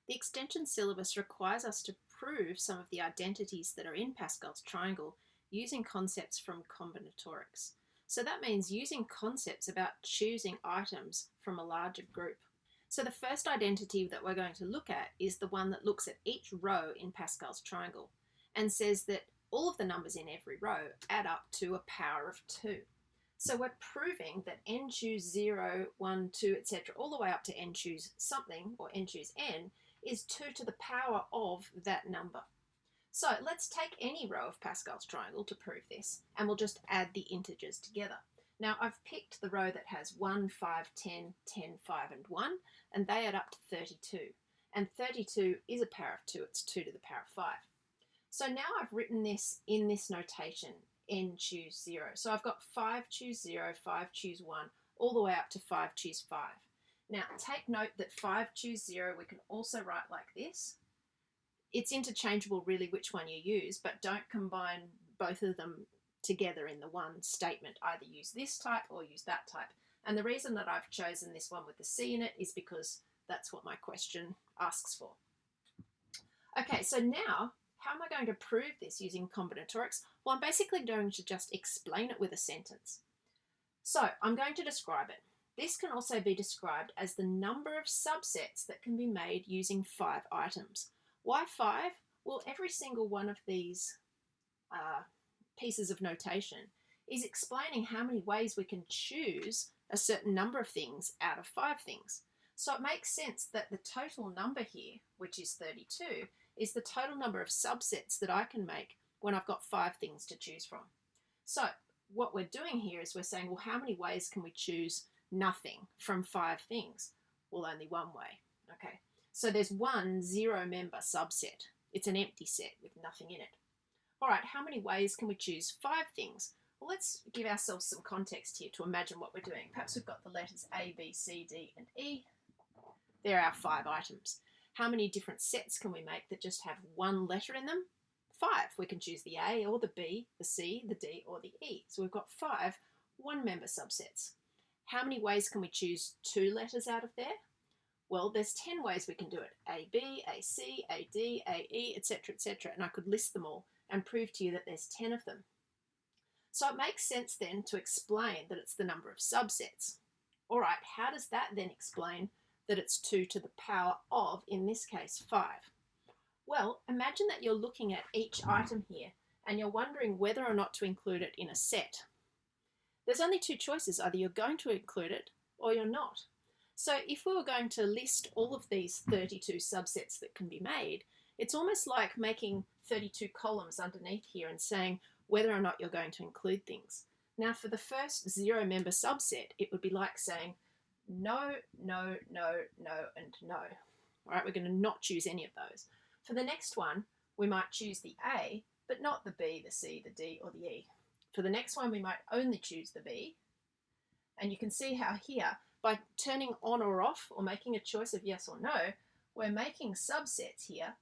The extension syllabus requires us to prove some of the identities that are in Pascal's triangle using concepts from combinatorics. So that means using concepts about choosing items from a larger group. So the first identity that we're going to look at is the one that looks at each row in Pascal's triangle and says that all of the numbers in every row add up to a power of 2. So we're proving that n choose 0, 1, 2, etc., all the way up to n choose something, or n choose n, is 2 to the power of that number. So let's take any row of Pascal's triangle to prove this, and we'll just add the integers together. Now I've picked the row that has 1, 5, 10, 10, 5, and 1, and they add up to 32. And 32 is a power of 2, it's 2 to the power of 5. So now I've written this in this notation, n choose 0. So I've got 5 choose 0, 5 choose 1, all the way up to 5 choose 5. Now take note that 5 choose 0 we can also write like this. It's interchangeable really which one you use, but don't combine both of them together in the one statement. Either use this type or use that type. And the reason that I've chosen this one with the C in it is because that's what my question asks for. Okay, so now how am I going to prove this using combinatorics? Well, I'm basically going to just explain it with a sentence. So I'm going to describe it. This can also be described as the number of subsets that can be made using 5 items. Why 5? Well, every single one of these pieces of notation is explaining how many ways we can choose a certain number of things out of 5 things. So it makes sense that the total number here, which is 32, is the total number of subsets that I can make when I've got 5 things to choose from. So what we're doing here is we're saying, well, how many ways can we choose nothing from 5 things? Well, only one way. Okay, so there's one 0-member subset. It's an empty set with nothing in it. All right, how many ways can we choose 5 things? Well, let's give ourselves some context here to imagine what we're doing. Perhaps we've got the letters A, B, C, D, and E. They're our 5 items. How many different sets can we make that just have one letter in them? 5. We can choose the A or the B, the C, the D, or the E. So we've got 5 one-member subsets. How many ways can we choose 2 letters out of there? Well, there's 10 ways we can do it. A, B, A, C, A, D, A, E, etc., etc. And I could list them all and prove to you that there's 10 of them. So it makes sense then to explain that it's the number of subsets. All right, how does that then explain that it's 2 to the power of, in this case, 5? Well, imagine that you're looking at each item here and you're wondering whether or not to include it in a set. There's only 2 choices. Either you're going to include it or you're not. So if we were going to list all of these 32 subsets that can be made, it's almost like making 32 columns underneath here and saying whether or not you're going to include things. Now for the first 0-member subset, it would be like saying no, no, no, no, and no. All right, we're going to not choose any of those. For the next one, we might choose the A, but not the B, the C, the D, or the E. For the next one, we might only choose the B. And you can see how here, by turning on or off or making a choice of yes or no, we're making subsets here.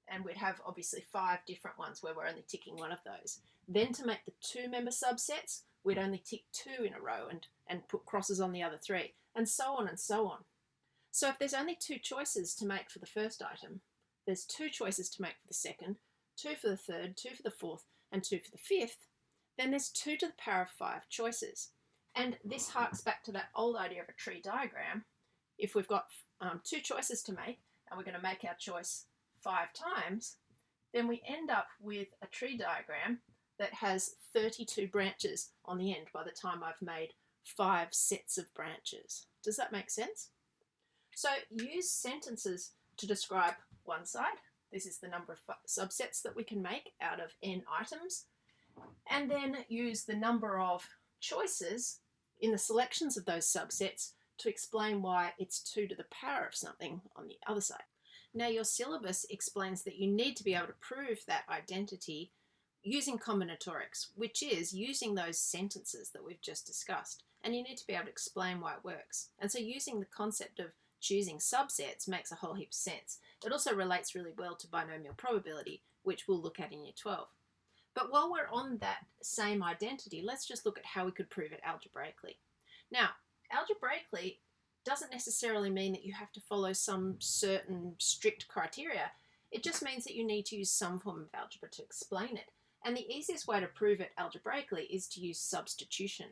And we'd have obviously 5 different ones where we're only ticking one of those. Then to make the 2-member subsets, we'd only tick 2 in a row and put crosses on the other 3, and so on and so on. So if there's only 2 choices to make for the first item, there's 2 choices to make for the second, 2 for the third, 2 for the fourth, and 2 for the fifth, then there's 2 to the power of 5 choices. And this harks back to that old idea of a tree diagram. If we've got 2 choices to make, and we're going to make our choice 5 times, then we end up with a tree diagram that has 32 branches on the end by the time I've made 5 sets of branches. Does that make sense? So use sentences to describe one side. This is the number of subsets that we can make out of n items. And then use the number of choices in the selections of those subsets to explain why it's 2 to the power of something on the other side. Now your syllabus explains that you need to be able to prove that identity using combinatorics, which is using those sentences that we've just discussed. And you need to be able to explain why it works. And so using the concept of choosing subsets makes a whole heap of sense. It also relates really well to binomial probability, which we'll look at in Year 12. But while we're on that same identity, let's just look at how we could prove it algebraically. Now, algebraically, doesn't necessarily mean that you have to follow some certain strict criteria. It just means that you need to use some form of algebra to explain it. And the easiest way to prove it algebraically is to use substitution.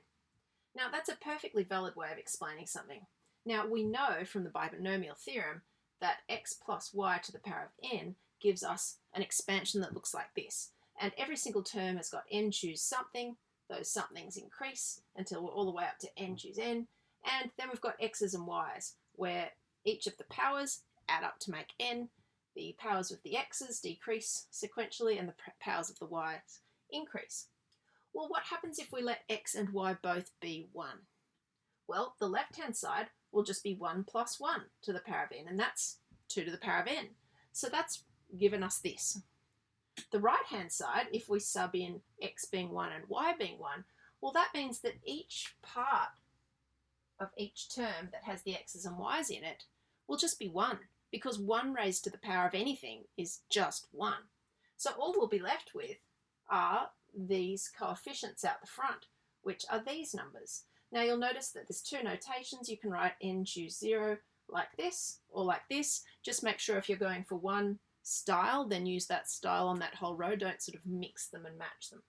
Now, that's a perfectly valid way of explaining something. Now, we know from the binomial theorem that x plus y to the power of n gives us an expansion that looks like this. And every single term has got n choose something. Those somethings increase until we're all the way up to n choose n. And then we've got x's and y's, where each of the powers add up to make n. The powers of the x's decrease sequentially, and the powers of the y's increase. Well, what happens if we let x and y both be 1? Well, the left-hand side will just be 1 plus 1 to the power of n, and that's 2 to the power of n. So that's given us this. The right-hand side, if we sub in x being 1 and y being 1, well, that means that each part of each term that has the x's and y's in it will just be 1, because 1 raised to the power of anything is just 1. So all we'll be left with are these coefficients out the front, which are these numbers. Now you'll notice that there's two notations. You can write n choose 0 like this or like this. Just make sure if you're going for one style, then use that style on that whole row. Don't sort of mix them and match them.